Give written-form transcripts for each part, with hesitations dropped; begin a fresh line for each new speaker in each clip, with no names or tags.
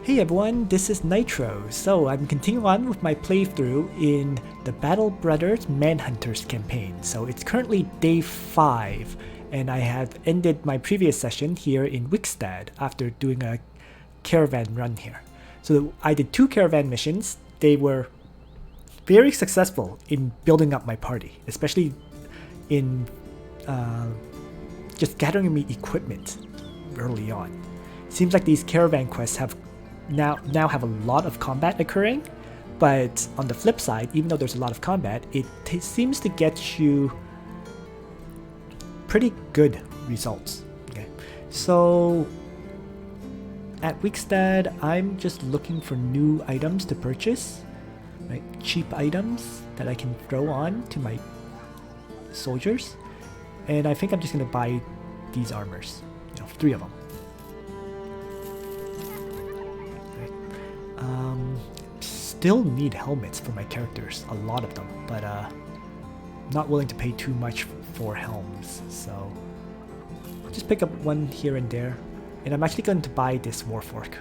Hey everyone, this is Nitro. So I'm continuing on with my playthrough in the Battle Brothers Manhunters campaign. So it's currently day 5 and I have ended my previous session here in Wickstad after doing a caravan run here. So I did 2 caravan missions. They were very successful in building up my party, especially in just gathering me equipment early on. Seems like these caravan quests have now have a lot of combat occurring, but on the flip side, even though there's a lot of combat, it seems to get you pretty good results. Okay, so at Wickstad, I'm just looking for new items to purchase, right? Cheap items that I can throw on to my soldiers, and I think I'm just gonna buy these armors, 3 of them. Still need helmets for my characters, a lot of them, but not willing to pay too much for helms, so I'll just pick up one here and there. And I'm actually going to buy this warfork.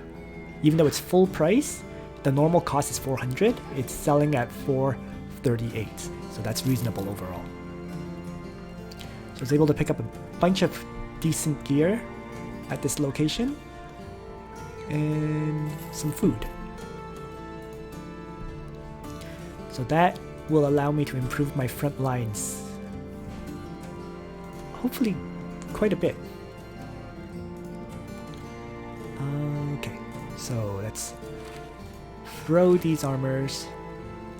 Even though it's full price, the normal cost is 400, it's selling at 438, so that's reasonable overall. So I was able to pick up a bunch of decent gear at this location and some food. So that will allow me to improve my front lines, hopefully quite a bit. Okay, so let's throw these armors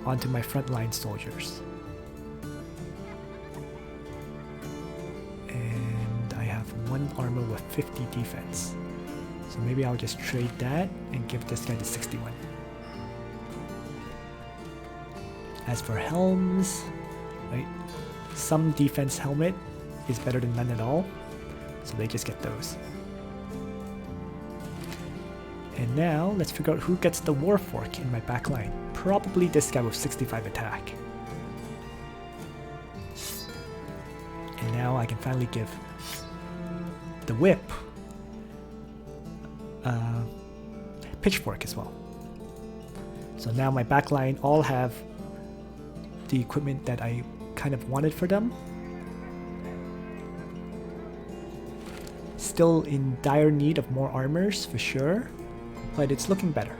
onto my frontline soldiers. And I have 1 armor with 50 defense. So maybe I'll just trade that and give this guy the 61. As for helms, right, some defense helmet is better than none at all, so they just get those. And now let's figure out who gets the warfork in my back line. Probably this guy with 65 attack. And now I can finally give the whip pitchfork as well. So now my back line all have the equipment that I kind of wanted for them. Still in dire need of more armors for sure, but it's looking better.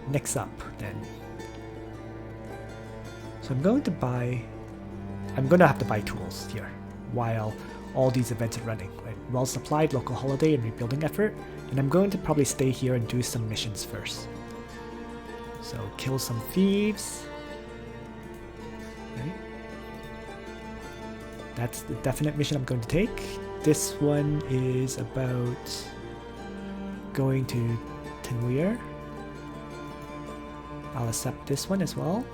Next up then. So I'm going to have to buy tools here while all these events are running, right? Well supplied, local holiday, and rebuilding effort. And I'm going to probably stay here and do some missions first. So kill some thieves. Right. That's the definite mission I'm going to take. This one is about going to Tenweir. I'll accept this one as well.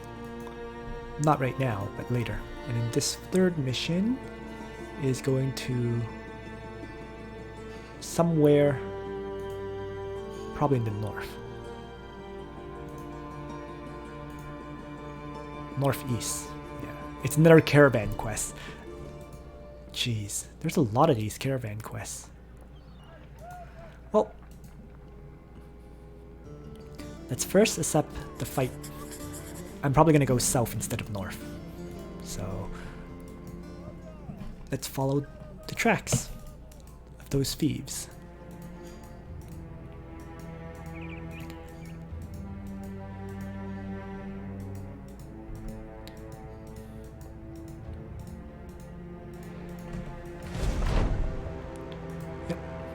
Not right now, but later. And then this 3rd mission is going to somewhere probably in the north. Northeast. Yeah. It's another caravan quest. Jeez, there's a lot of these caravan quests. Well, let's first accept the fight. I'm probably gonna go south instead of north. So let's follow the tracks of those thieves.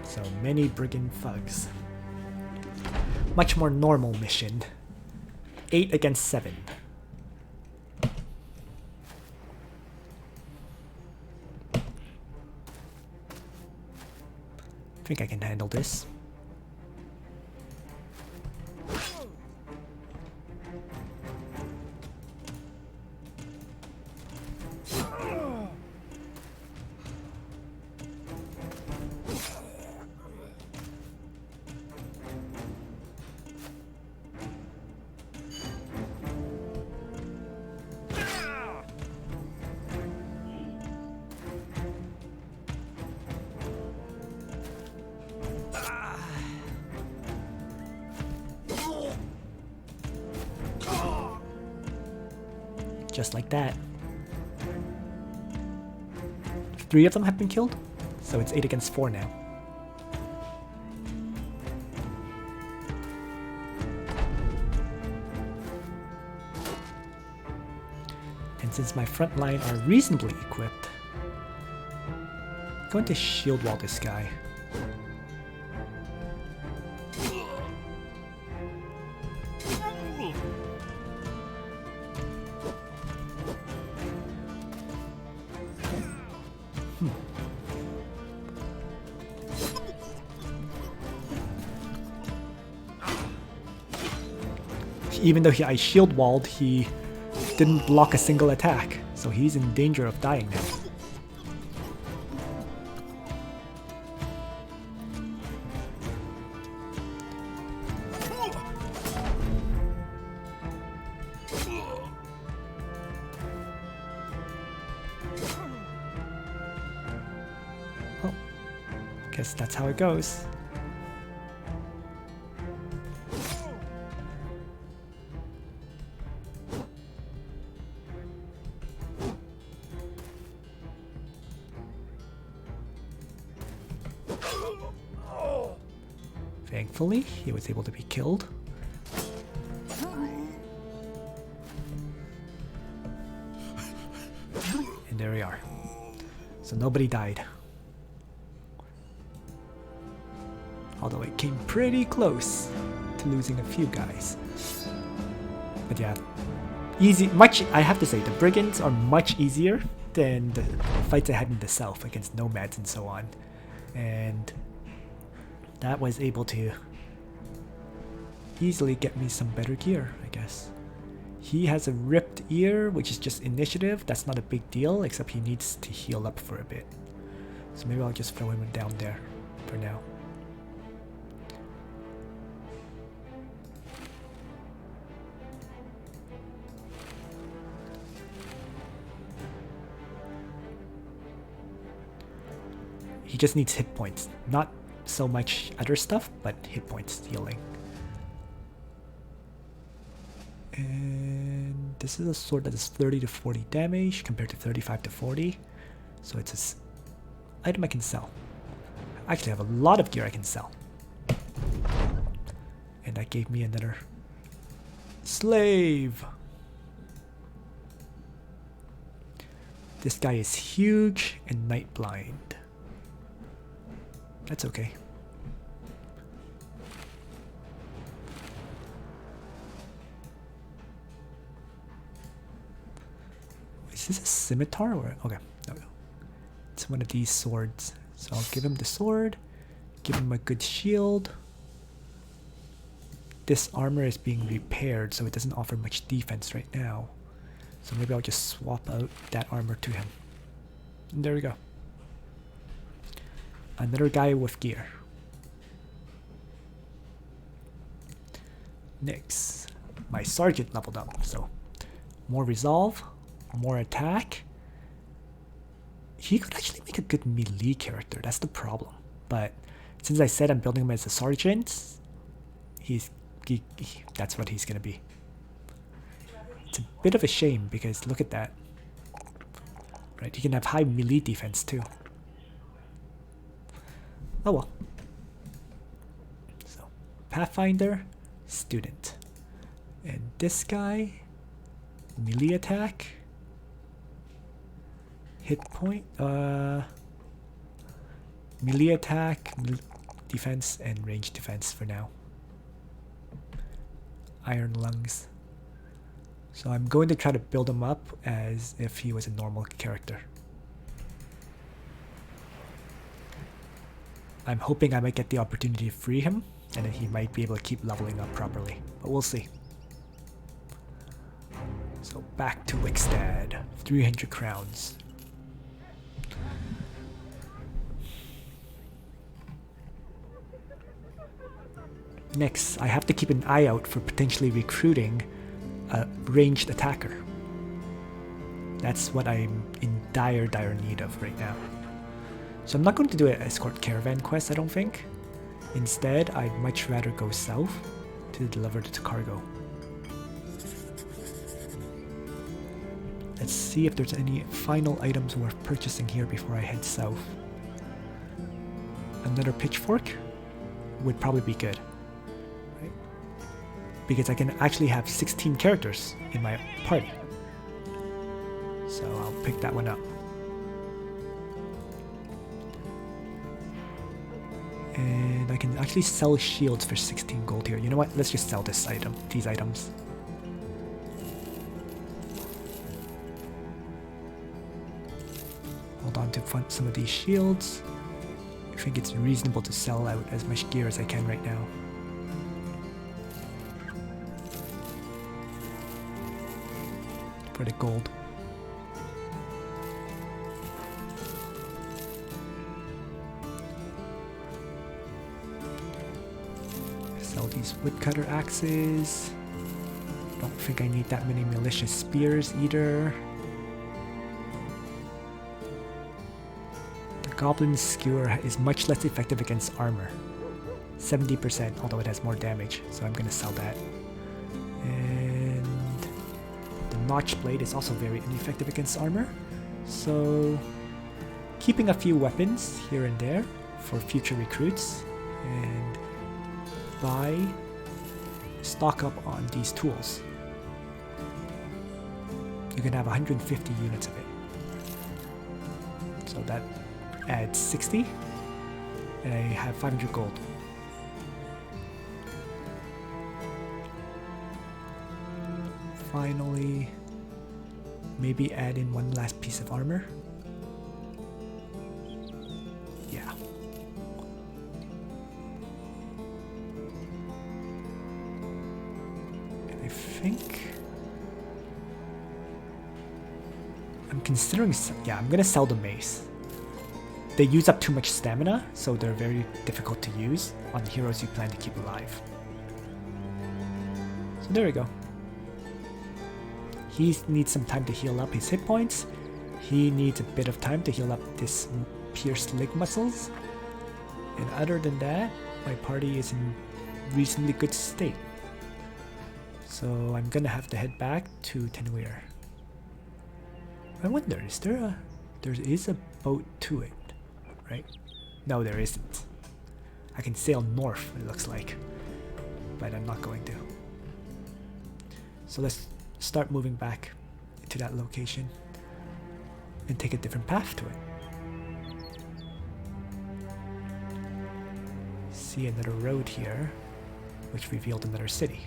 So many brigand thugs. Much more normal mission. 8 against 7. I think I can handle this. Just like that. 3 of them have been killed, so it's 8 against 4 now. And since my front line are reasonably equipped, I'm going to shield wall this guy. Even though I shield walled, he didn't block a single attack, so he's in danger of dying now. Well, guess that's how it goes. Thankfully, he was able to be killed. And there we are. So nobody died. Although it came pretty close to losing a few guys. But yeah, I have to say, the brigands are much easier than the fights I had in the south against nomads and so on. And that was able to easily get me some better gear, I guess. He has a ripped ear, which is just initiative. That's not a big deal, except he needs to heal up for a bit. So maybe I'll just throw him down there for now. He just needs hit points, not so much other stuff, but hit points healing. And this is a sword that is 30 to 40 damage compared to 35 to 40. So it's an item I can sell. I actually have a lot of gear I can sell. And that gave me another slave. This guy is huge and night blind. That's okay. Is this a scimitar or okay? No, it's one of these swords. So I'll give him the sword, give him a good shield. This armor is being repaired, so it doesn't offer much defense right now. So maybe I'll just swap out that armor to him. And there we go. Another guy with gear. Next, my sergeant leveled up, so more resolve, more attack. He could actually make a good melee character, that's the problem. But since I said I'm building him as a sergeant, that's what he's gonna be. It's a bit of a shame because look at that. Right, he can have high melee defense too. Oh well. So, Pathfinder, student. And this guy, melee attack, hit point, melee attack, defense, and range defense for now. Iron lungs. So I'm going to try to build him up as if he was a normal character. I'm hoping I might get the opportunity to free him, and then he might be able to keep leveling up properly, but we'll see. So back to Wickstead, 300 crowns. Next, I have to keep an eye out for potentially recruiting a ranged attacker. That's what I'm in dire need of right now. So I'm not going to do an escort caravan quest, I don't think. Instead, I'd much rather go south to deliver the cargo. Let's see if there's any final items worth purchasing here before I head south. Another pitchfork would probably be good, right? Because I can actually have 16 characters in my party. So I'll pick that one up. And I can actually sell shields for 16 gold here. You know what? Let's just sell this item, these items. Hold on to fund some of these shields. I think it's reasonable to sell out as much gear as I can right now. For the gold. Sell these woodcutter axes. Don't think I need that many malicious spears either. The goblin skewer is much less effective against armor. 70%, although it has more damage, so I'm gonna sell that. And the notch blade is also very ineffective against armor, so keeping a few weapons here and there for future recruits, and stock up on these tools. You can have 150 units of it. So that adds 60, and I have 500 gold. Finally, maybe add in one last piece of armor. Yeah. And I think I'm considering, yeah, I'm gonna sell the mace. They use up too much stamina, so they're very difficult to use on heroes you plan to keep alive. So there we go. He needs some time to heal up his hit points. He needs a bit of time to heal up this pierced leg muscles. And other than that, my party is in reasonably good state. So I'm gonna have to head back to Tenweir. I wonder, there is a boat to it, right? No, there isn't. I can sail north, it looks like, but I'm not going to. So let's start moving back to that location and take a different path to it. See another road here, which revealed another city.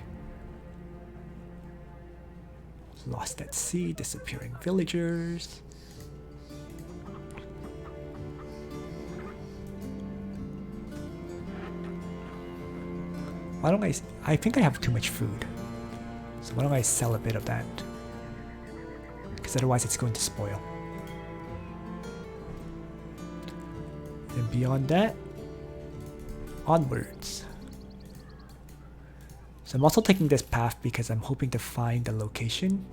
Lost at sea, disappearing villagers. Why don't I think I have too much food. So why don't I sell a bit of that? Because otherwise it's going to spoil. And beyond that, onwards. So I'm also taking this path because I'm hoping to find the location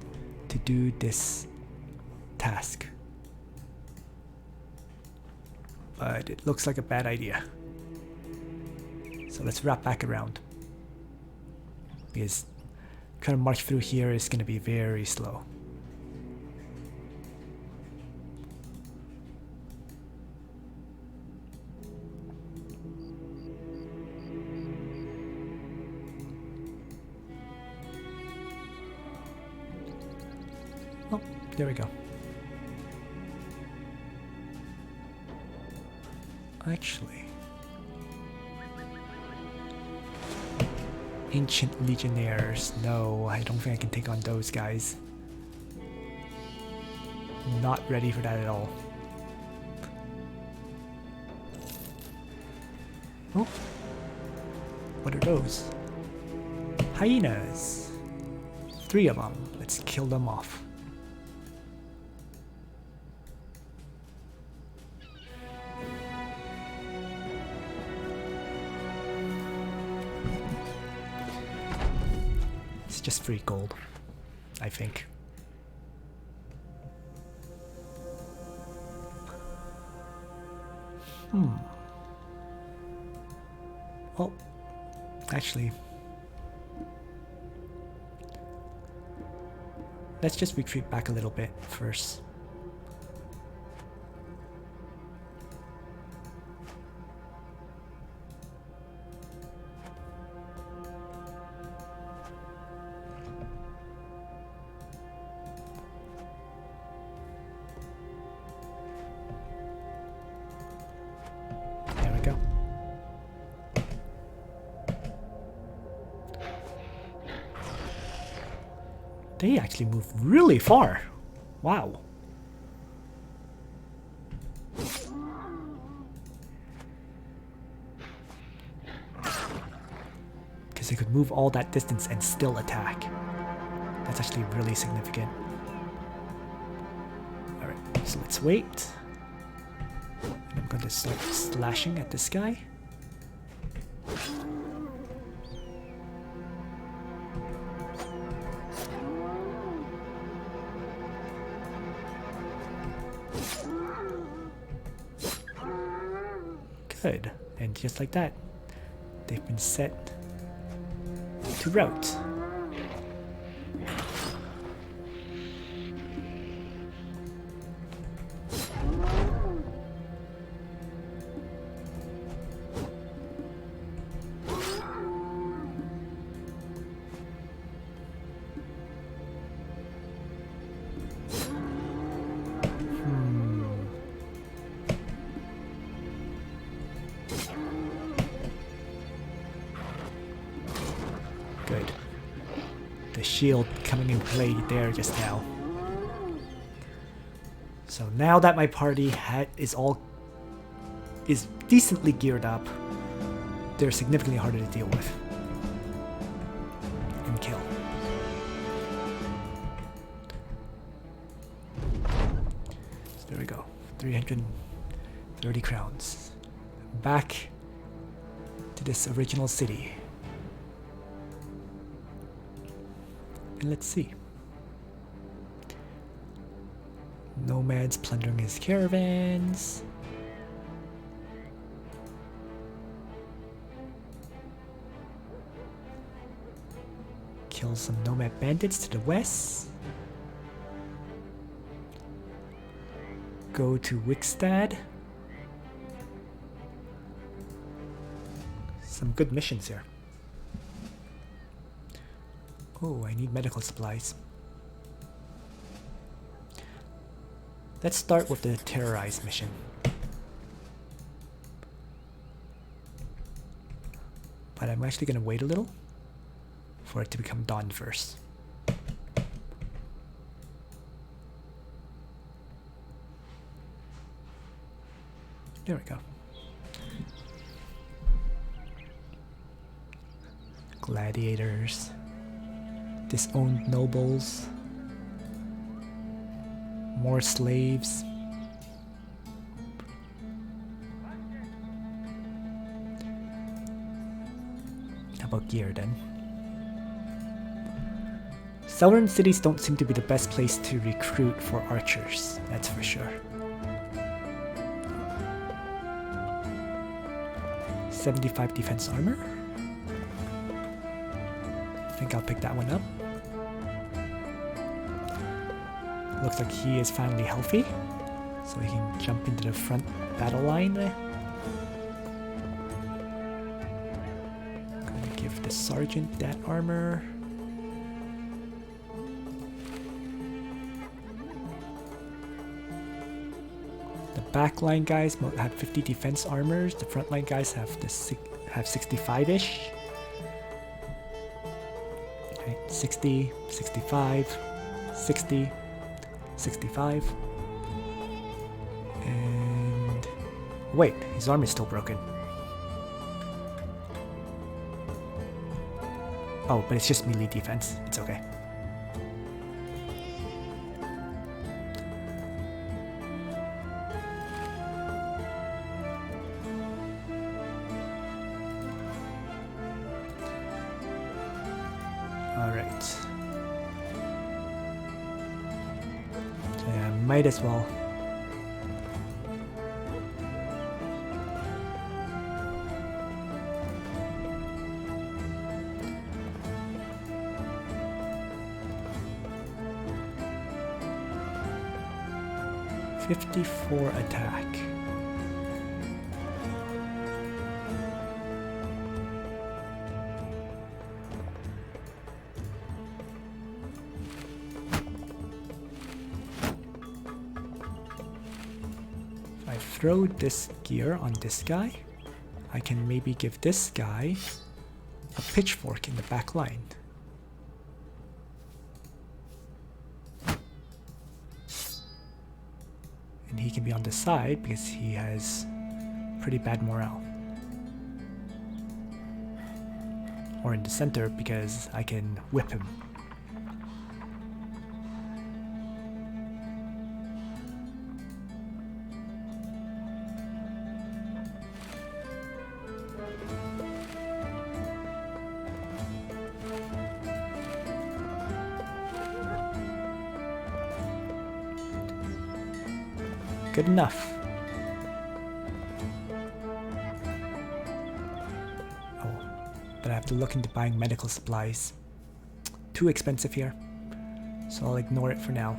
to do this task. But it looks like a bad idea. So let's wrap back around. Because trying to march through here is going to be very slow. Oh, there we go. Actually, Ancient Legionnaires. No, I don't think I can take on those guys. Not ready for that at all. Oh, what are those? Hyenas. 3 of them. Let's kill them off. It's just free gold, I think. Well, actually, let's just retreat back a little bit first. There we go. They actually move really far. Wow. Because they could move all that distance and still attack. That's actually really significant. Alright, so let's wait. And I'm going to start slashing at this guy. Good. And just like that, they've been set to rout. Good. The shield coming in play there just now. So now that my party is decently geared up, they're significantly harder to deal with and kill. So there we go. 330 crowns. Back to this original city. And let's see. Nomad's plundering his caravans. Kill some nomad bandits to the west. Go to Wickstad. Some good missions here. Oh, I need medical supplies. Let's start with the terrorize mission. But I'm actually going to wait a little for it to become dawn first. There we go. Gladiators. Disowned nobles. More slaves. How about gear then? Southern cities don't seem to be the best place to recruit for archers, that's for sure. 75 defense armor. I think I'll pick that one up. Looks like he is finally healthy, so he can jump into the front battle line. Gonna give the sergeant that armor. The backline guys have 50 defense armors. The frontline guys have 65-ish. Right, 60, 65, 60. 65. And wait, his arm is still broken. Oh, but it's just melee defense. It's okay. Alright. Yeah, might as well. 54 attack. If I throw this gear on this guy, I can maybe give this guy a pitchfork in the back line. And he can be on the side because he has pretty bad morale. Or in the center because I can whip him. Good enough. Oh, but I have to look into buying medical supplies. Too expensive here, so I'll ignore it for now.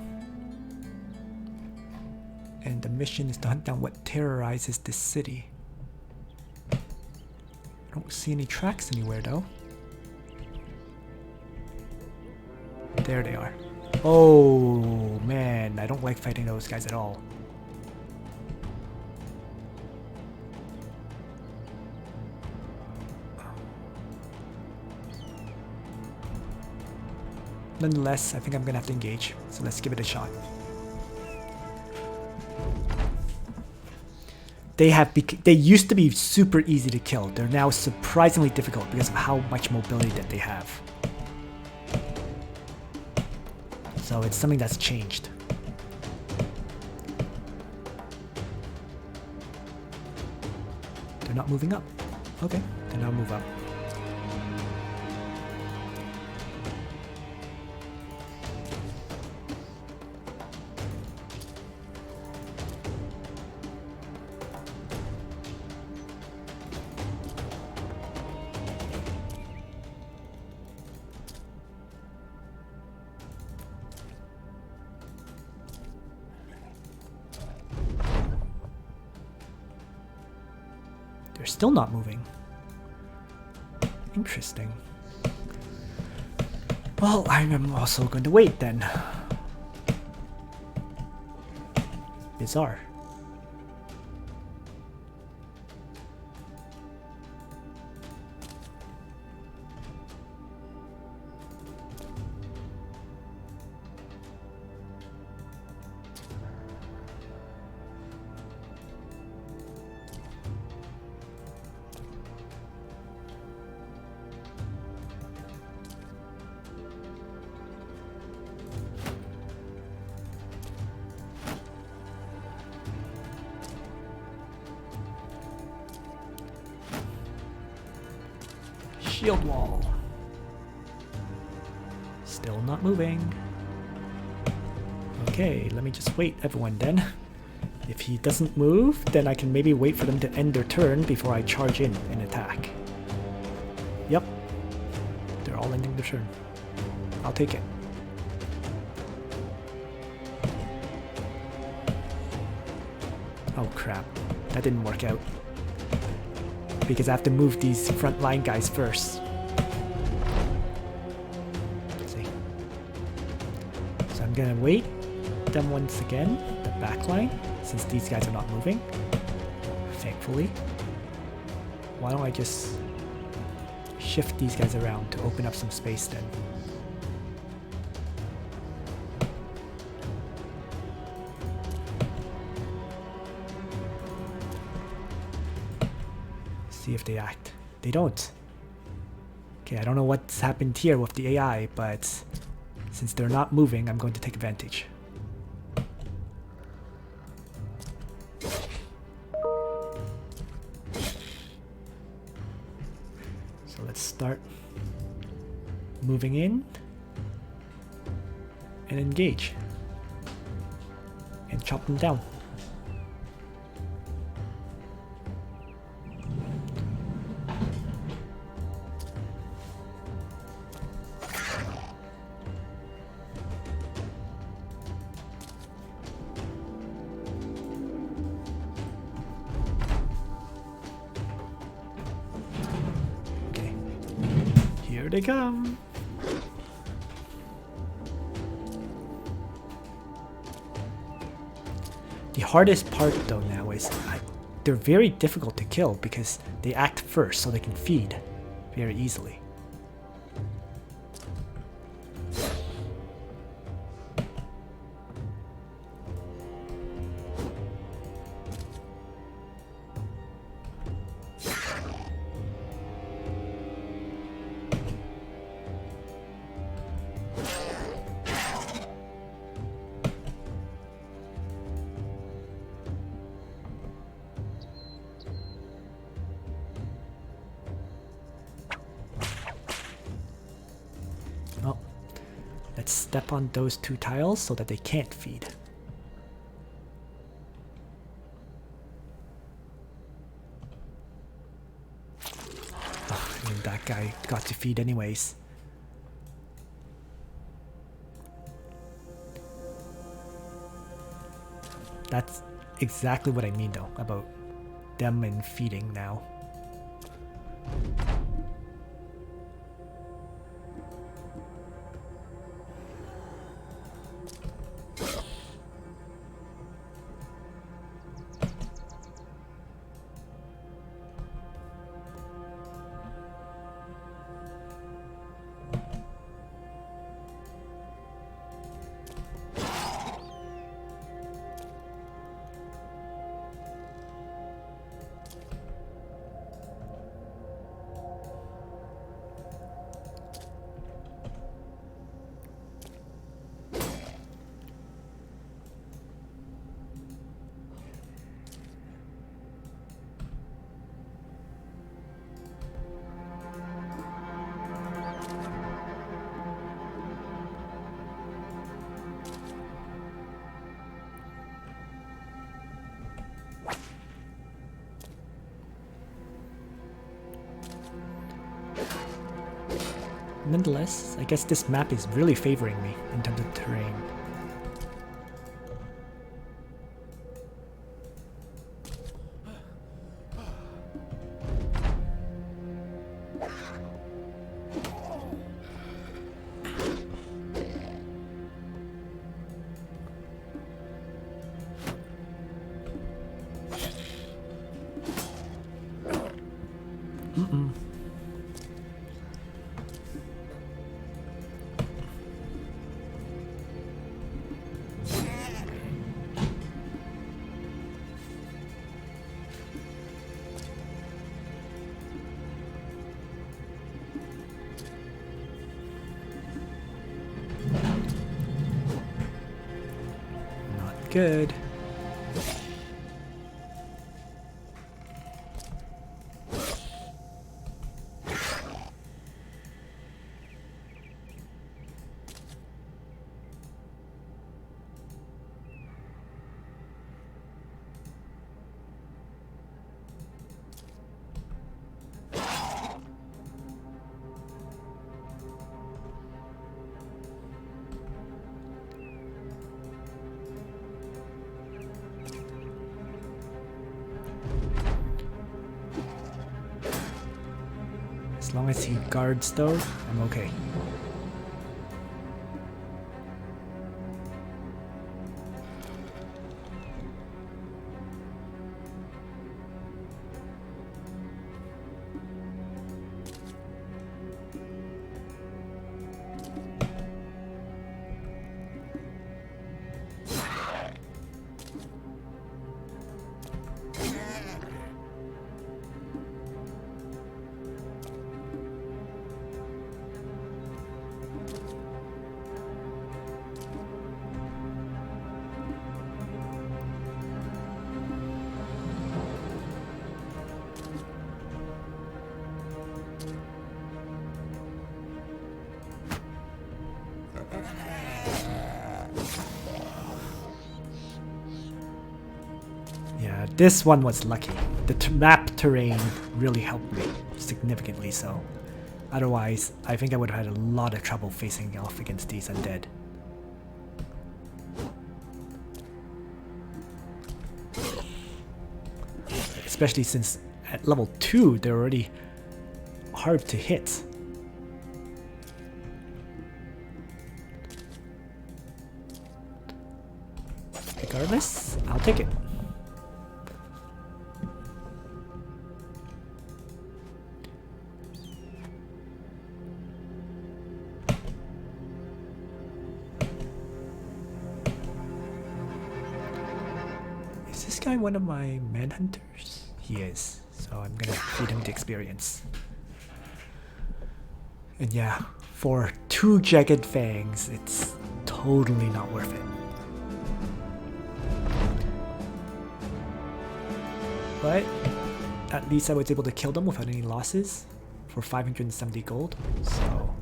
And the mission is to hunt down what terrorizes this city. I don't see any tracks anywhere though. There they are. Oh man, I don't like fighting those guys at all. Nonetheless, I think I'm gonna have to engage, so let's give it a shot. They used to be super easy to kill. They're now surprisingly difficult because of how much mobility that they have. So it's something that's changed. They're not moving up. Okay, then I'll move up. They're still not moving. Interesting. Well, I'm also going to wait then. Bizarre. Shield wall. Still not moving. Okay, let me just wait everyone then. If he doesn't move, then I can maybe wait for them to end their turn before I charge in and attack. Yep. They're all ending their turn. I'll take it. Oh crap. That didn't work out. Because I have to move these frontline guys first. Let's see. So I'm gonna wait them once again, the back line, since these guys are not moving. Thankfully. Why don't I just shift these guys around to open up some space then? See if they act. They don't. Okay, I don't know what's happened here with the AI, but since they're not moving, I'm going to take advantage. So let's start moving in and engage and chop them down. Here they come. The hardest part though now is they're very difficult to kill because they act first, so they can feed very easily. Oh, let's step on those two tiles so that they can't feed. Oh, and that guy got to feed anyways. That's exactly what I mean though, about them and feeding now. Nonetheless, I guess this map is really favoring me in terms of terrain. Good. As long as he guards though, I'm okay. Yeah, this one was lucky. The map terrain really helped me, significantly so. Otherwise, I think I would have had a lot of trouble facing off against these undead. Especially since at level 2, they're already hard to hit. Regardless, I'll take it. Is this guy one of my Manhunters? He is, so I'm gonna feed him the experience. And yeah, for 2 jagged fangs, it's totally not worth it. But at least I was able to kill them without any losses for 570 gold, so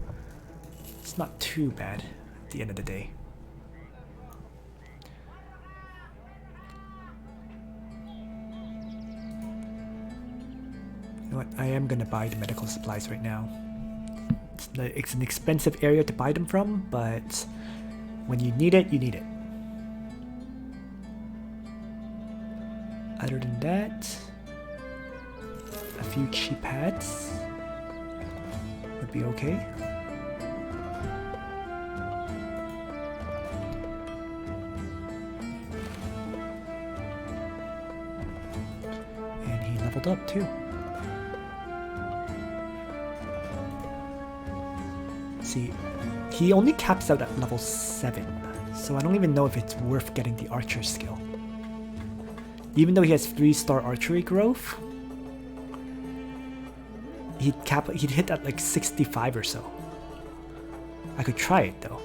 it's not too bad at the end of the day. You know what, I am gonna buy the medical supplies right now. It's an expensive area to buy them from, but when you need it, you need it. Other than that, a few cheap hats would be okay. And he leveled up too. See, he only caps out at level 7, so I don't even know if it's worth getting the archer skill. Even though he has 3-star archery growth, he'd hit at like 65 or so. I could try it though.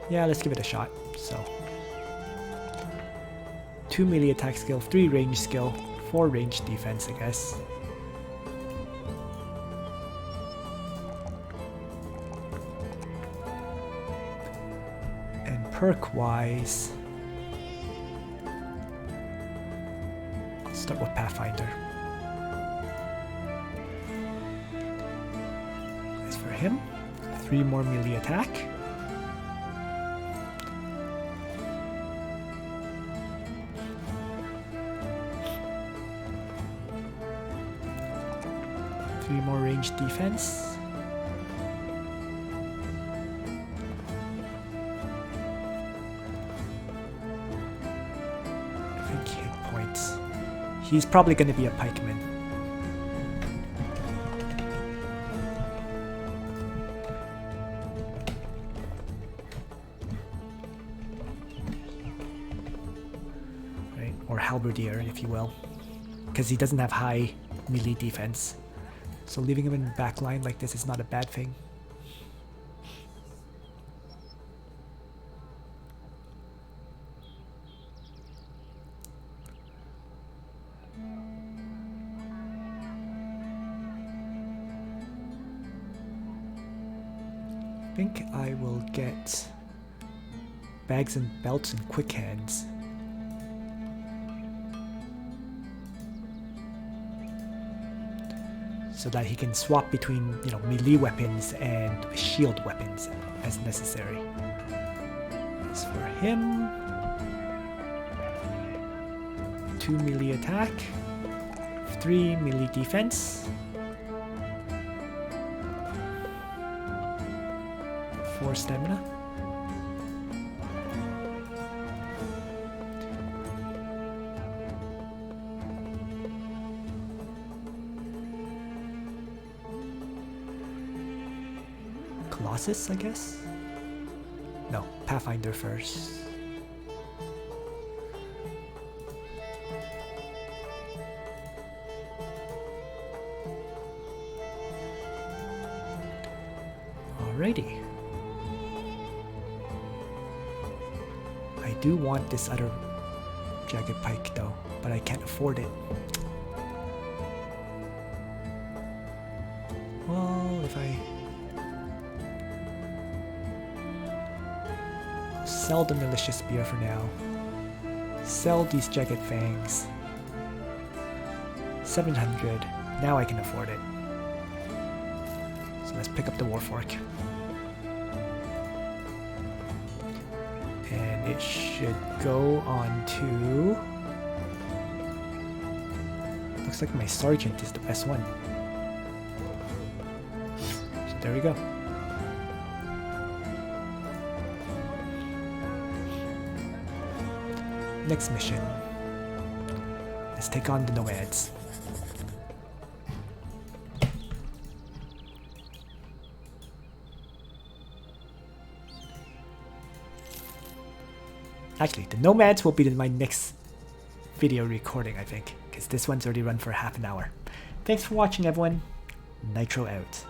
Yeah, let's give it a shot. So 2 melee attack skill, 3 range skill, 4 range defense, I guess. And perk wise, I'll start with Pathfinder. As for him, 3 more melee attack. More range defense. I think hit points. He's probably going to be a pikeman. Right? Or halberdier, if you will. Because he doesn't have high melee defense. So leaving him in the back line like this is not a bad thing. I think I will get bags and belts and quick hands. So that he can swap between, you know, melee weapons and shield weapons as necessary. As for him, 2 melee attack, 3 melee defense, 4 stamina. Colossus, I guess? No, Pathfinder first. Alrighty. I do want this other jagged pike though, but I can't afford it. Well, if I sell the malicious spear for now. Sell these jagged fangs. 700. Now I can afford it. So let's pick up the warfork. And it should go on to... Looks like my sergeant is the best one. So there we go. next mission. Let's take on the Nomads. Actually, the Nomads will be my next video recording, I think, because this one's already run for half an hour. Thanks for watching, everyone. Nitro out.